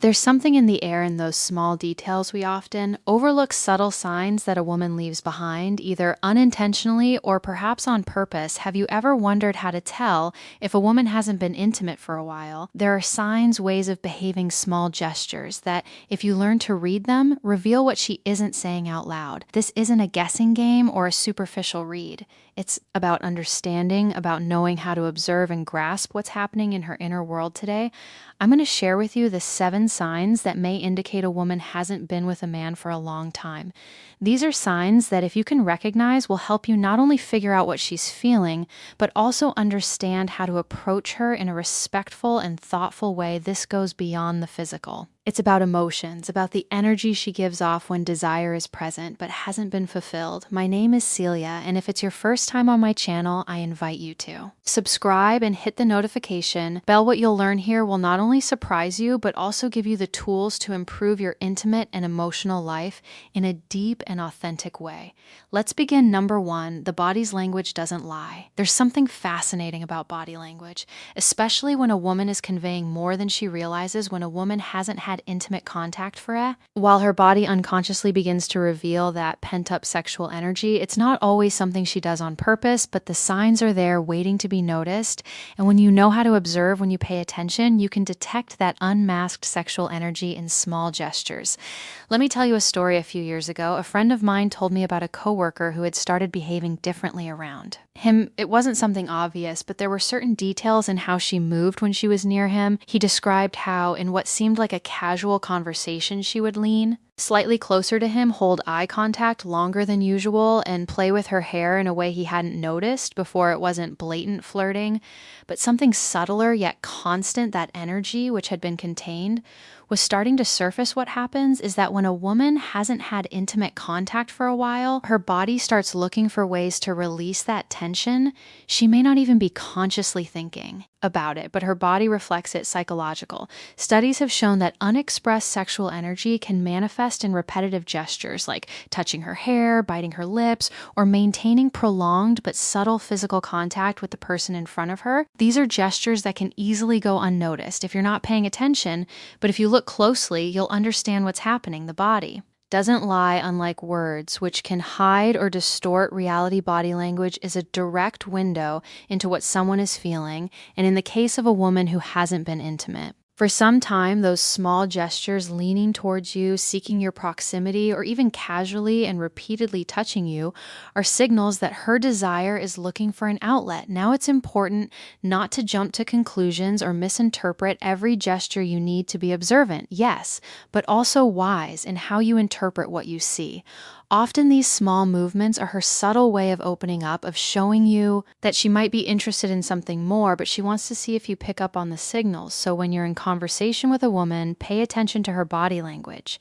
There's something in the air in those small details. We often overlook subtle signs that a woman leaves behind, either unintentionally or perhaps on purpose. Have you ever wondered how to tell if a woman hasn't been intimate for a while? There are signs, ways of behaving, small gestures that, if you learn to read them, reveal what she isn't saying out loud. This isn't a guessing game or a superficial read. It's about understanding, about knowing how to observe and grasp what's happening in her inner world today. I'm going to share with you the 7 signs that may indicate a woman hasn't been with a man for a long time. These are signs that, if you can recognize, will help you not only figure out what she's feeling, but also understand how to approach her in a respectful and thoughtful way. This goes beyond the physical. It's about emotions, about the energy she gives off when desire is present but hasn't been fulfilled. My name is Celia, and if it's your first time on my channel, I invite you to subscribe and hit the notification bell. What you'll learn here will not only surprise you, but also give you the tools to improve your intimate and emotional life in a deep and authentic way. Let's begin. Number 1, the body's language doesn't lie. There's something fascinating about body language, especially when a woman is conveying more than she realizes. When a woman hasn't had intimate contact for a while, her body unconsciously begins to reveal that pent-up sexual energy. It's not always something she does on purpose, but the signs are there waiting to be noticed. And when you know how to observe, when you pay attention, you can detect that unmasked sexual energy in small gestures. Let me tell you a story. A few years ago, a friend of mine told me about a coworker who had started behaving differently around him. It wasn't something obvious, but there were certain details in how she moved when she was near him. He described how, in what seemed like a casual conversation, she would lean slightly closer to him, hold eye contact longer than usual, and play with her hair in a way he hadn't noticed before. It wasn't blatant flirting, but something subtler yet constant. That energy, which had been contained, was starting to surface. What happens is that when a woman hasn't had intimate contact for a while, her body starts looking for ways to release that tension. She may not even be consciously thinking about it, but her body reflects it. Psychological studies have shown that unexpressed sexual energy can manifest in repetitive gestures like touching her hair, biting her lips, or maintaining prolonged but subtle physical contact with the person in front of her. These are gestures that can easily go unnoticed if you're not paying attention, but if you look closely, you'll understand what's happening. The body doesn't lie, unlike words, which can hide or distort reality. Body language is a direct window into what someone is feeling, and in the case of a woman who hasn't been intimate for some time, those small gestures, leaning towards you, seeking your proximity, or even casually and repeatedly touching you, are signals that her desire is looking for an outlet. Now, it's important not to jump to conclusions or misinterpret every gesture. You need to be observant, yes, but also wise in how you interpret what you see. Often these small movements are her subtle way of opening up, of showing you that she might be interested in something more, but she wants to see if you pick up on the signals. So when you're in conversation with a woman, pay attention to her body language.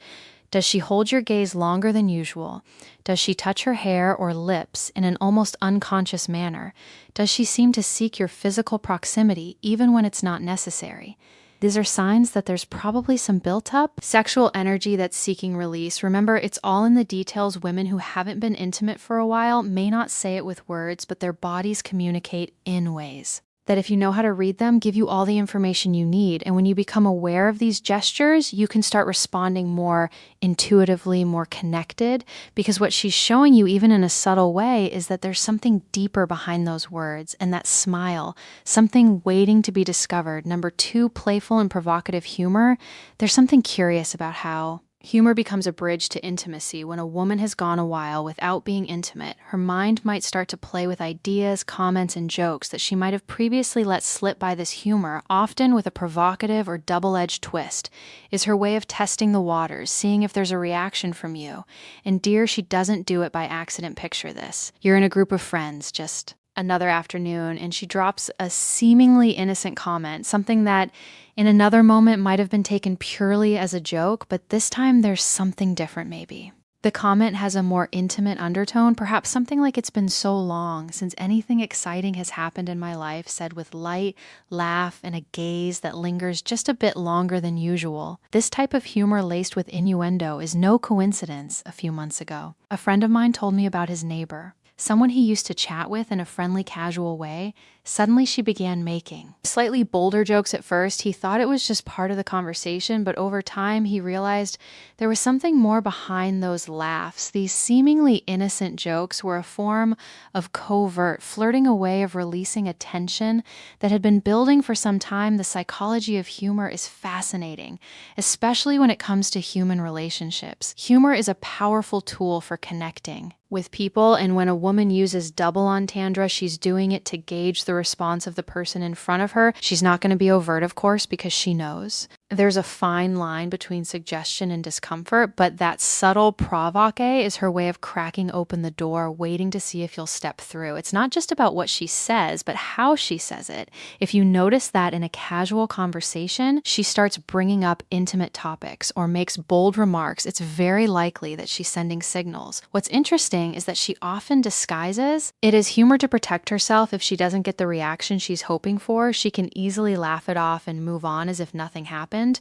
Does she hold your gaze longer than usual? Does she touch her hair or lips in an almost unconscious manner? Does she seem to seek your physical proximity even when it's not necessary? These are signs that there's probably some built-up sexual energy that's seeking release. Remember, it's all in the details. Women who haven't been intimate for a while may not say it with words, but their bodies communicate in ways that, if you know how to read them, give you all the information you need. And when you become aware of these gestures, you can start responding more intuitively, more connected, because what she's showing you, even in a subtle way, is that there's something deeper behind those words and that smile, something waiting to be discovered. Number 2, playful and provocative humor. There's something curious about how humor becomes a bridge to intimacy. When a woman has gone a while without being intimate, her mind might start to play with ideas, comments, and jokes that she might have previously let slip by. This humor, often with a provocative or double-edged twist, is her way of testing the waters, seeing if there's a reaction from you. And dear, she doesn't do it by accident. Picture this. You're in a group of friends, just another afternoon, and she drops a seemingly innocent comment, something that in another moment might have been taken purely as a joke, but this time there's something different maybe. The comment has a more intimate undertone, perhaps something like, "It's been so long since anything exciting has happened in my life," said with light laugh and a gaze that lingers just a bit longer than usual. This type of humor laced with innuendo is no coincidence. A few months ago, a friend of mine told me about his neighbor, someone he used to chat with in a friendly, casual way, Suddenly she began making slightly bolder jokes at first. He thought it was just part of the conversation, but over time he realized there was something more behind those laughs. These seemingly innocent jokes were a form of covert flirting, a way of releasing a tension that had been building for some time. The psychology of humor is fascinating, especially when it comes to human relationships. Humor is a powerful tool for connecting with people, and when a woman uses double entendre, she's doing it to gauge the response of the person in front of her. She's not going to be overt, of course, because she knows. There's a fine line between suggestion and discomfort, but that subtle provoque is her way of cracking open the door, waiting to see if you'll step through. It's not just about what she says, but how she says it. If you notice that in a casual conversation, she starts bringing up intimate topics or makes bold remarks, it's very likely that she's sending signals. What's interesting is that she often disguises it as humor to protect herself. If she doesn't get the reaction she's hoping for, she can easily laugh it off and move on as if nothing happened.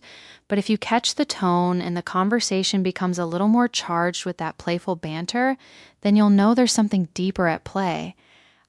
But if you catch the tone and the conversation becomes a little more charged with that playful banter, then you'll know there's something deeper at play.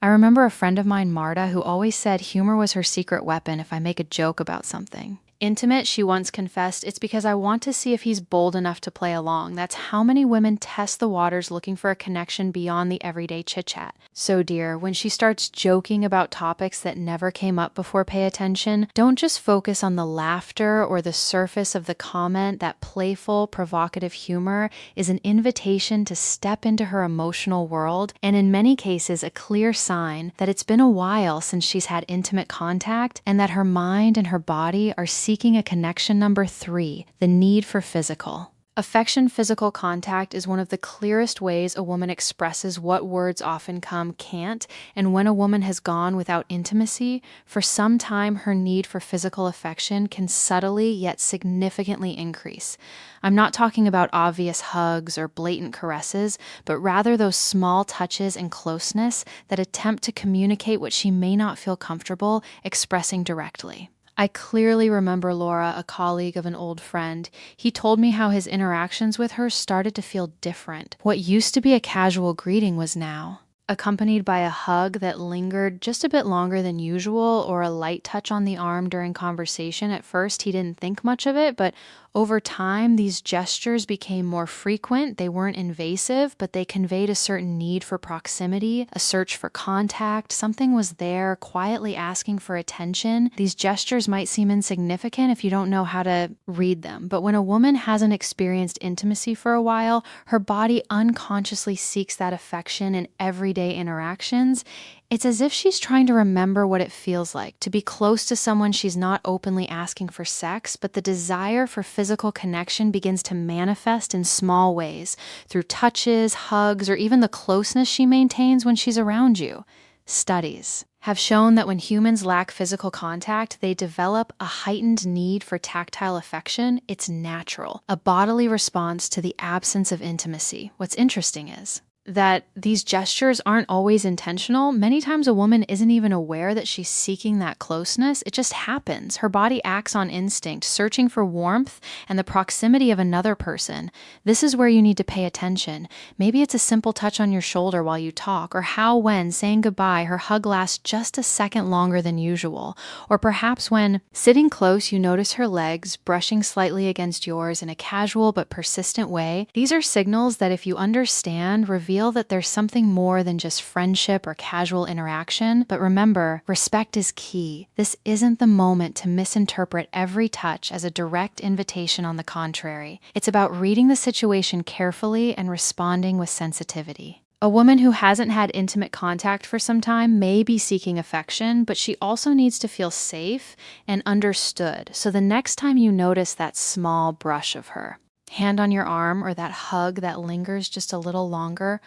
I remember a friend of mine, Marta, who always said humor was her secret weapon if I make a joke about something intimate. She once confessed, "It's because I want to see if he's bold enough to play along." That's how many women test the waters looking for a connection beyond the everyday chit-chat. So dear, when she starts joking about topics that never came up before, pay attention. Don't just focus on the laughter or the surface of the comment. That playful, provocative humor is an invitation to step into her emotional world, and in many cases a clear sign that it's been a while since she's had intimate contact and that her mind and her body are seeking a connection. Number 3, the need for physical. Affection, physical contact, is one of the clearest ways a woman expresses what words often can't. And when a woman has gone without intimacy for some time, her need for physical affection can subtly yet significantly increase. I'm not talking about obvious hugs or blatant caresses, but rather those small touches and closeness that attempt to communicate what she may not feel comfortable expressing directly. I clearly remember Laura, a colleague of an old friend. He told me how his interactions with her started to feel different. What used to be a casual greeting was now accompanied by a hug that lingered just a bit longer than usual, or a light touch on the arm during conversation. At first, he didn't think much of it, but over time, these gestures became more frequent. They weren't invasive, but they conveyed a certain need for proximity, a search for contact. Something was there, quietly asking for attention. These gestures might seem insignificant if you don't know how to read them, but when a woman hasn't experienced intimacy for a while, her body unconsciously seeks that affection in everyday interactions. It's as if she's trying to remember what it feels like to be close to someone she's not openly asking for sex, but the desire for physical connection begins to manifest in small ways, through touches, hugs, or even the closeness she maintains when she's around you. Studies have shown that when humans lack physical contact, they develop a heightened need for tactile affection. It's natural, a bodily response to the absence of intimacy. What's interesting is that these gestures aren't always intentional. Many times a woman isn't even aware that she's seeking that closeness. It just happens. Her body acts on instinct, searching for warmth and the proximity of another person. This is where you need to pay attention. Maybe it's a simple touch on your shoulder while you talk, or how when saying goodbye, her hug lasts just a second longer than usual. Or perhaps when sitting close, you notice her legs brushing slightly against yours in a casual but persistent way. These are signals that, if you understand, reveal that there's something more than just friendship or casual interaction. But remember, respect is key. This isn't the moment to misinterpret every touch as a direct invitation. On the contrary, it's about reading the situation carefully and responding with sensitivity. A woman who hasn't had intimate contact for some time may be seeking affection, but she also needs to feel safe and understood. So the next time you notice that small brush of her, hand on your arm, or that hug that lingers just a little longer,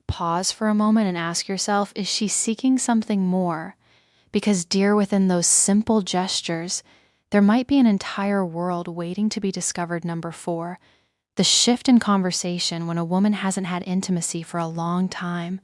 pause for a moment and ask yourself, is she seeking something more? Because dear, within those simple gestures, there might be an entire world waiting to be discovered. Number 4, the shift in conversation. When a woman hasn't had intimacy for a long time,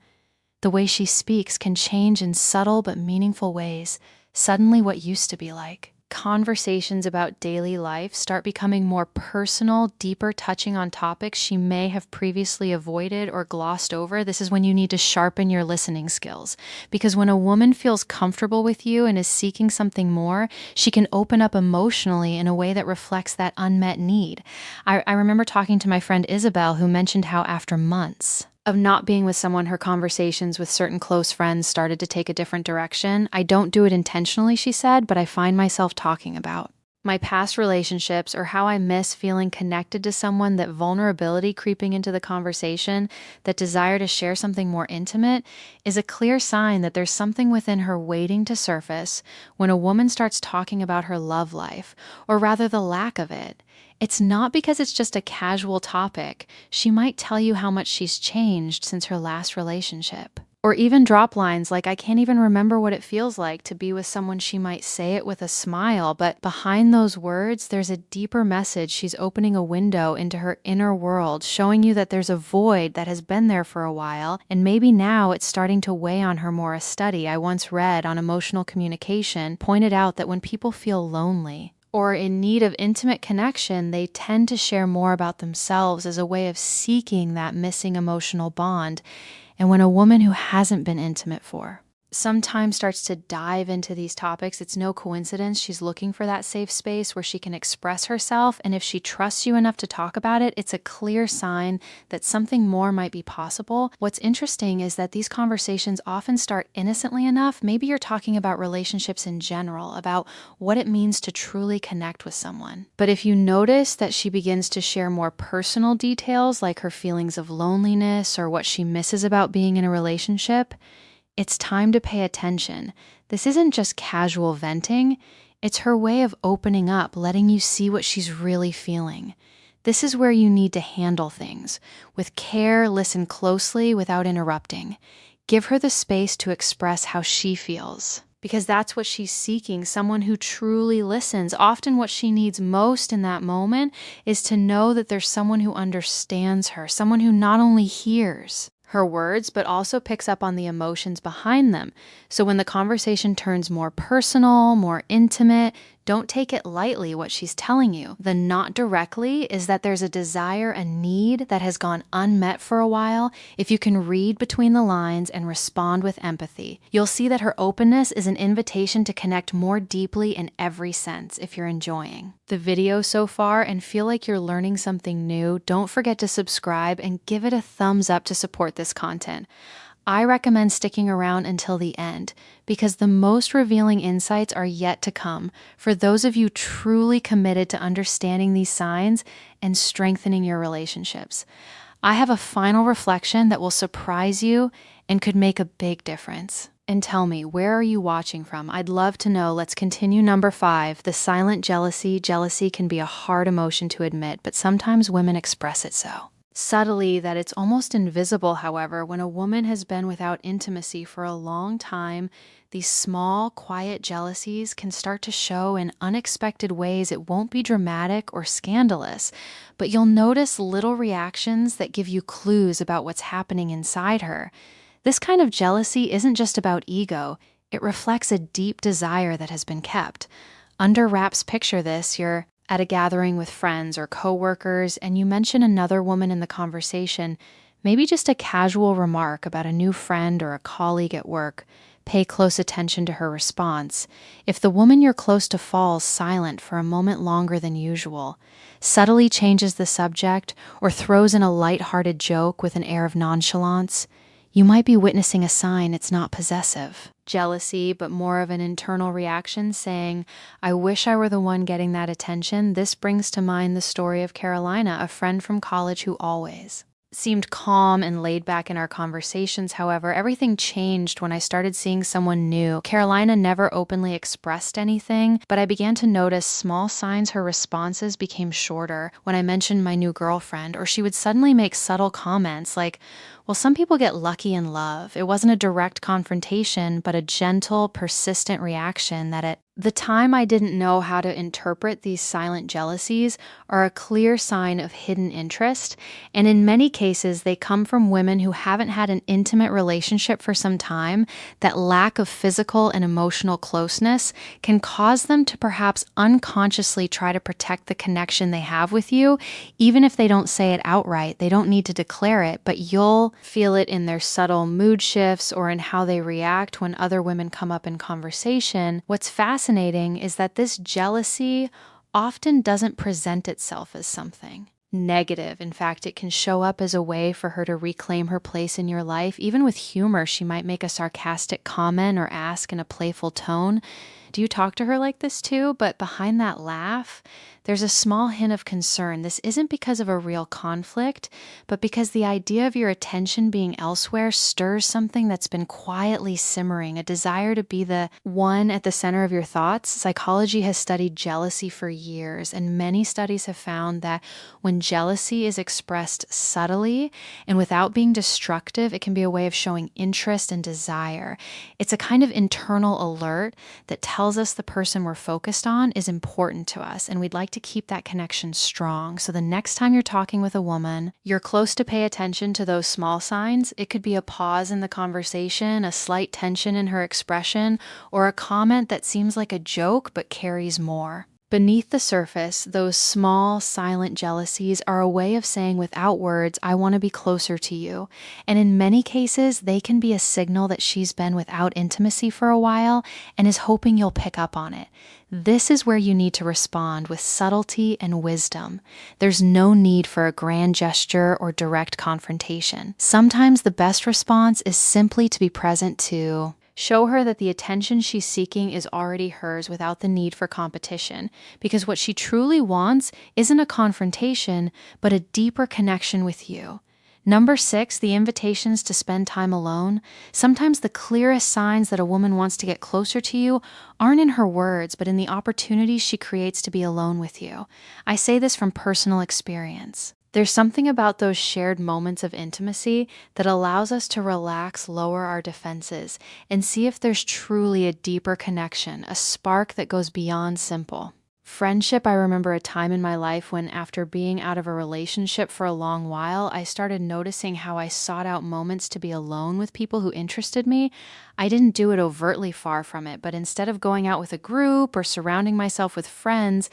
the way she speaks can change in subtle but meaningful ways. Suddenly what used to be like conversations about daily life start becoming more personal, deeper, touching on topics she may have previously avoided or glossed over, this is when you need to sharpen your listening skills. Because when a woman feels comfortable with you and is seeking something more, she can open up emotionally in a way that reflects that unmet need. I remember talking to my friend Isabel, who mentioned how after months of not being with someone, her conversations with certain close friends started to take a different direction. I don't do it intentionally, she said, but I find myself talking about my past relationships or how I miss feeling connected to someone. That vulnerability creeping into the conversation, that desire to share something more intimate, is a clear sign that there's something within her waiting to surface when a woman starts talking about her love life, or rather the lack of it. It's not because it's just a casual topic. She might tell you how much she's changed since her last relationship. Or even drop lines like, I can't even remember what it feels like to be with someone. She might say it with a smile, but behind those words, there's a deeper message. She's opening a window into her inner world, showing you that there's a void that has been there for a while, and maybe now it's starting to weigh on her more. A study I once read on emotional communication pointed out that when people feel lonely or in need of intimate connection, they tend to share more about themselves as a way of seeking that missing emotional bond. And when a woman who hasn't been intimate for sometimes starts to dive into these topics, it's no coincidence she's looking for that safe space where she can express herself. And if she trusts you enough to talk about it, it's a clear sign that something more might be possible. What's interesting is that these conversations often start innocently enough. Maybe you're talking about relationships in general, about what it means to truly connect with someone. But if you notice that she begins to share more personal details, like her feelings of loneliness or what she misses about being in a relationship, it's time to pay attention. This isn't just casual venting. It's her way of opening up, letting you see what she's really feeling. This is where you need to handle things. With care, listen closely without interrupting. Give her the space to express how she feels, because that's what she's seeking, someone who truly listens. Often what she needs most in that moment is to know that there's someone who understands her, someone who not only hears her words, but also picks up on the emotions behind them. So when the conversation turns more personal, more intimate, don't take it lightly what she's telling you. The not directly is that there's a desire, a need that has gone unmet for a while. If you can read between the lines and respond with empathy, you'll see that her openness is an invitation to connect more deeply in every sense. If you're enjoying the video so far and feel like you're learning something new, don't forget to subscribe and give it a thumbs up to support this content. I recommend sticking around until the end because the most revealing insights are yet to come for those of you truly committed to understanding these signs and strengthening your relationships. I have a final reflection that will surprise you and could make a big difference. And tell me, where are you watching from? I'd love to know. Let's continue. Number 5, the silent jealousy. Jealousy can be a hard emotion to admit, but sometimes women express it so subtly that it's almost invisible. However, when a woman has been without intimacy for a long time, these small, quiet jealousies can start to show in unexpected ways. It won't be dramatic or scandalous, but you'll notice little reactions that give you clues about what's happening inside her. This kind of jealousy isn't just about ego. It reflects a deep desire that has been kept. Under wraps, picture this. You're at a gathering with friends or coworkers, and you mention another woman in the conversation, maybe just a casual remark about a new friend or a colleague at work. Pay close attention to her response. If the woman you're close to falls silent for a moment longer than usual, subtly changes the subject, or throws in a light-hearted joke with an air of nonchalance, you might be witnessing a sign it's not possessive jealousy, but more of an internal reaction saying, I wish I were the one getting that attention. This brings to mind the story of Carolina, a friend from college who always seemed calm and laid back in our conversations. However, everything changed when I started seeing someone new. Carolina never openly expressed anything, but I began to notice small signs her responses became shorter when I mentioned my new girlfriend, or she would suddenly make subtle comments like, well, some people get lucky in love. It wasn't a direct confrontation, but a gentle, persistent reaction that at The time I didn't know how to interpret these silent jealousies are a clear sign of hidden interest, and in many cases, they come from women who haven't had an intimate relationship for some time. That lack of physical and emotional closeness can cause them to perhaps unconsciously try to protect the connection they have with you, even if they don't say it outright. They don't need to declare it, but you'll feel it in their subtle mood shifts or in how they react when other women come up in conversation. What's fascinating is that this jealousy often doesn't present itself as something negative. In fact, it can show up as a way for her to reclaim her place in your life. Even with humor, she might make a sarcastic comment or ask in a playful tone, "Do you talk to her like this too?" But behind that laugh, there's a small hint of concern. This isn't because of a real conflict, but because the idea of your attention being elsewhere stirs something that's been quietly simmering, a desire to be the one at the center of your thoughts. Psychology has studied jealousy for years, and many studies have found that when jealousy is expressed subtly and without being destructive, it can be a way of showing interest and desire. It's a kind of internal alert that tells us the person we're focused on is important to us, and we'd like to keep that connection strong. So the next time you're talking with a woman, you're close to pay attention to those small signs. It could be a pause in the conversation, a slight tension in her expression, or a comment that seems like a joke but carries more. Beneath the surface, those small, silent jealousies are a way of saying without words, "I want to be closer to you." And in many cases, they can be a signal that she's been without intimacy for a while and is hoping you'll pick up on it. This is where you need to respond with subtlety and wisdom. There's no need for a grand gesture or direct confrontation. Sometimes the best response is simply to be present to show her that the attention she's seeking is already hers without the need for competition, because what she truly wants isn't a confrontation, but a deeper connection with you. Number 6, the invitations to spend time alone. Sometimes the clearest signs that a woman wants to get closer to you aren't in her words, but in the opportunities she creates to be alone with you. I say this from personal experience. There's something about those shared moments of intimacy that allows us to relax, lower our defenses, and see if there's truly a deeper connection, a spark that goes beyond simple. Friendship, I remember a time in my life when, after being out of a relationship for a long while, I started noticing how I sought out moments to be alone with people who interested me. I didn't do it overtly, far from it, but instead of going out with a group or surrounding myself with friends,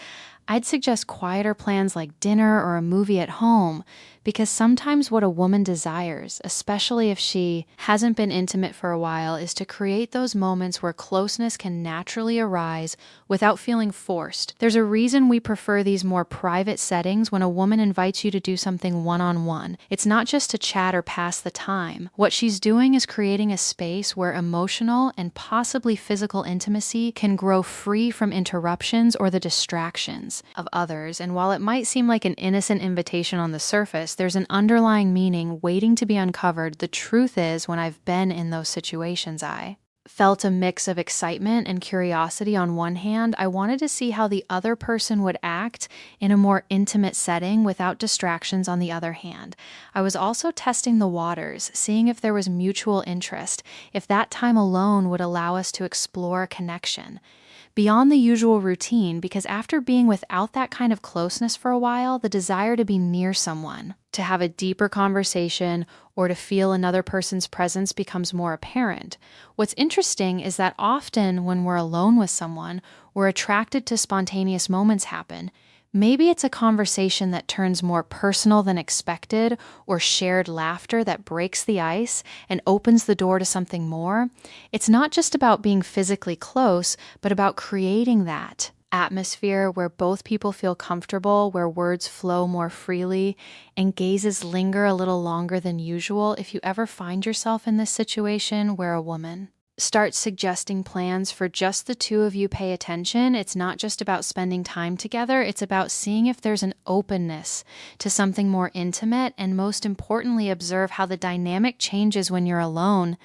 I'd suggest quieter plans like dinner or a movie at home, because sometimes what a woman desires, especially if she hasn't been intimate for a while, is to create those moments where closeness can naturally arise without feeling forced. There's a reason we prefer these more private settings when a woman invites you to do something one-on-one. It's not just to chat or pass the time. What she's doing is creating a space where emotional and possibly physical intimacy can grow free from interruptions or the distractions of others. And while it might seem like an innocent invitation on the surface, there's an underlying meaning waiting to be uncovered. The truth is, when I've been in those situations, I felt a mix of excitement and curiosity on one hand. I wanted to see how the other person would act in a more intimate setting without distractions on the other hand. I was also testing the waters, seeing if there was mutual interest, if that time alone would allow us to explore a connection beyond the usual routine, because after being without that kind of closeness for a while, the desire to be near someone, to have a deeper conversation, or to feel another person's presence becomes more apparent. What's interesting is that often when we're alone with someone, we're attracted to spontaneous moments happen. Maybe it's a conversation that turns more personal than expected, or shared laughter that breaks the ice and opens the door to something more. It's not just about being physically close, but about creating that atmosphere where both people feel comfortable, where words flow more freely, and gazes linger a little longer than usual. If you ever find yourself in this situation where a woman start suggesting plans for just the two of you, pay attention. It's not just about spending time together. It's about seeing if there's an openness to something more intimate, and most importantly, observe how the dynamic changes when you're alone.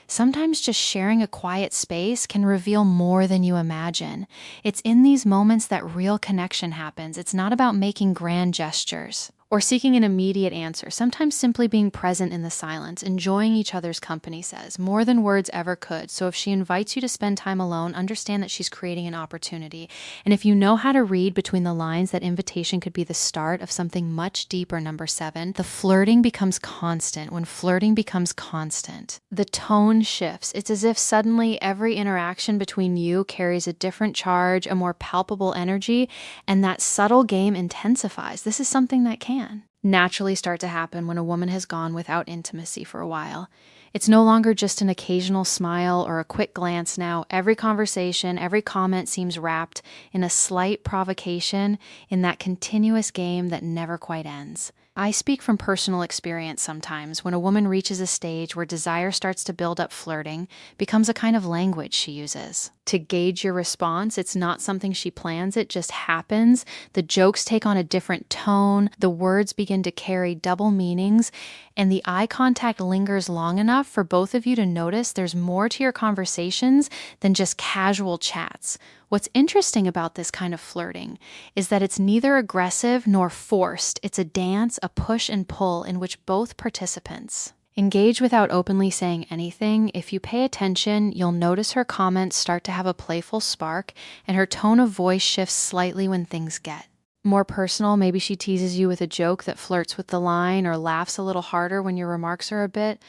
Sometimes just sharing a quiet space can reveal more than you imagine. It's in these moments that real connection happens. It's not about making grand gestures or seeking an immediate answer. Sometimes simply being present in the silence, enjoying each other's company says more than words ever could. So if she invites you to spend time alone, understand that she's creating an opportunity. And if you know how to read between the lines, that invitation could be the start of something much deeper. Number 7, the flirting becomes constant. When flirting becomes constant, the tone shifts. It's as if suddenly every interaction between you carries a different charge, a more palpable energy, and that subtle game intensifies. This is something that can naturally start to happen when a woman has gone without intimacy for a while. It's no longer just an occasional smile or a quick glance now. Every conversation, every comment seems wrapped in a slight provocation, in that continuous game that never quite ends. I speak from personal experience sometimes. When a woman reaches a stage where desire starts to build up, flirting becomes a kind of language she uses to gauge your response. It's not something she plans, it just happens. The jokes take on a different tone, the words begin to carry double meanings, and the eye contact lingers long enough for both of you to notice there's more to your conversations than just casual chats. What's interesting about this kind of flirting is that it's neither aggressive nor forced. It's a dance, a push and pull in which both participants engage without openly saying anything. If you pay attention, you'll notice her comments start to have a playful spark, and her tone of voice shifts slightly when things get more personal. Maybe she teases you with a joke that flirts with the line, or laughs a little harder when your remarks are a bit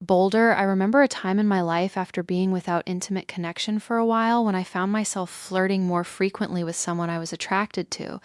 bolder. I remember a time in my life after being without intimate connection for a while when I found myself flirting more frequently with someone I was attracted to.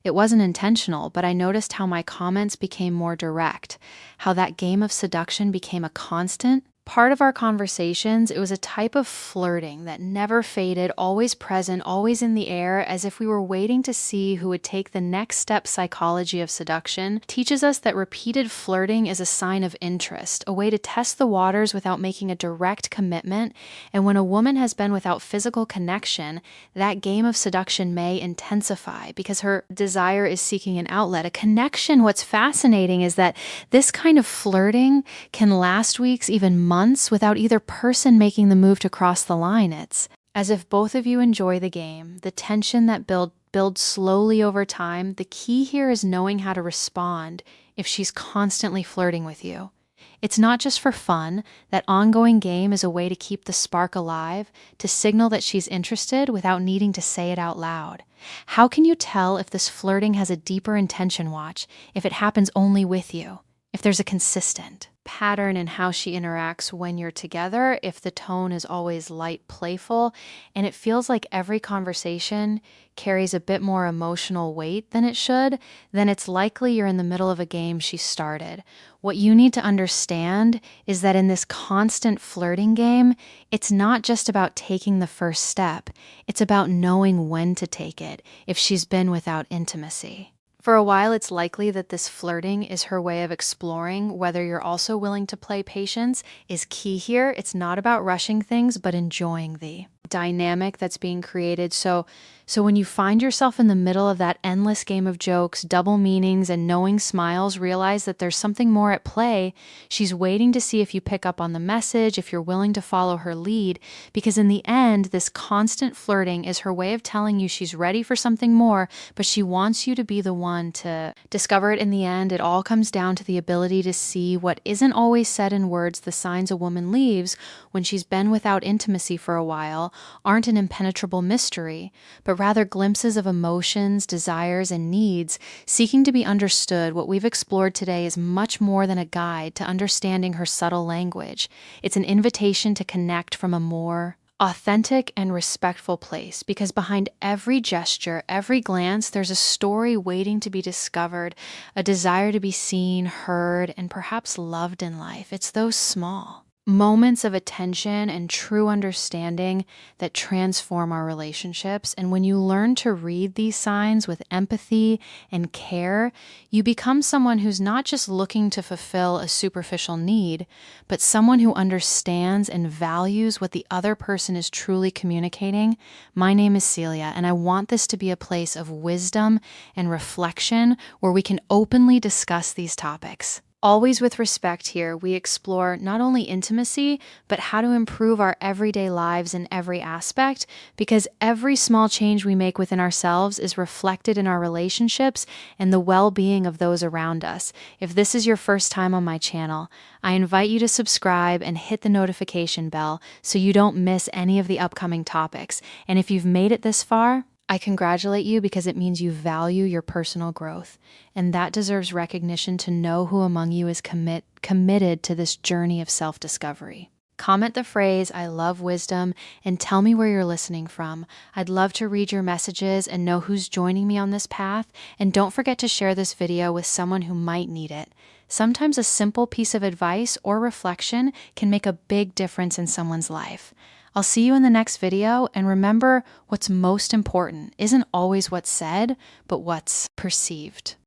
It wasn't intentional, but I noticed how my comments became more direct, how that game of seduction became a constant part of our conversations. It was a type of flirting that never faded, always present, always in the air, as if we were waiting to see who would take the next step. Psychology of seduction teaches us that repeated flirting is a sign of interest, a way to test the waters without making a direct commitment. And when a woman has been without physical connection, that game of seduction may intensify because her desire is seeking an outlet, a connection. What's fascinating is that this kind of flirting can last weeks, even months, without either person making the move to cross the line. It's as if both of you enjoy the game, the tension that builds slowly over time. The key here is knowing how to respond if she's constantly flirting with you. It's not just for fun. That ongoing game is a way to keep the spark alive, to signal that she's interested without needing to say it out loud. How can you tell if this flirting has a deeper intention? Watch if it happens only with you, if there's a consistent pattern in how she interacts when you're together, if the tone is always light, playful, and it feels like every conversation carries a bit more emotional weight than it should, then it's likely you're in the middle of a game she started. What you need to understand is that in this constant flirting game, it's not just about taking the first step. It's about knowing when to take it if she's been without intimacy. For a while, it's likely that this flirting is her way of exploring. Whether you're also willing to play patience is key here. It's not about rushing things, but enjoying the dynamic that's being created. So when you find yourself in the middle of that endless game of jokes, double meanings, and knowing smiles, realize that there's something more at play. She's waiting to see if you pick up on the message, if you're willing to follow her lead, because in the end, this constant flirting is her way of telling you she's ready for something more, but she wants you to be the one to discover it in the end. It all comes down to the ability to see what isn't always said in words. The signs a woman leaves when she's been without intimacy for a while aren't an impenetrable mystery, but rather glimpses of emotions, desires, and needs seeking to be understood. What we've explored today is much more than a guide to understanding her subtle language. It's an invitation to connect from a more authentic and respectful place, because behind every gesture, every glance, there's a story waiting to be discovered, a desire to be seen, heard, and perhaps loved in life. It's those small moments of attention and true understanding that transform our relationships. And when you learn to read these signs with empathy and care, you become someone who's not just looking to fulfill a superficial need, but someone who understands and values what the other person is truly communicating. My name is Celia, and I want this to be a place of wisdom and reflection where we can openly discuss these topics. Always with respect here, we explore not only intimacy, but how to improve our everyday lives in every aspect, because every small change we make within ourselves is reflected in our relationships and the well-being of those around us. If this is your first time on my channel, I invite you to subscribe and hit the notification bell so you don't miss any of the upcoming topics. And if you've made it this far, I congratulate you because it means you value your personal growth, and that deserves recognition to know who among you is committed to this journey of self-discovery. Comment the phrase, "I love wisdom," and tell me where you're listening from. I'd love to read your messages and know who's joining me on this path, and don't forget to share this video with someone who might need it. Sometimes a simple piece of advice or reflection can make a big difference in someone's life. I'll see you in the next video, and remember, what's most important isn't always what's said, but what's perceived.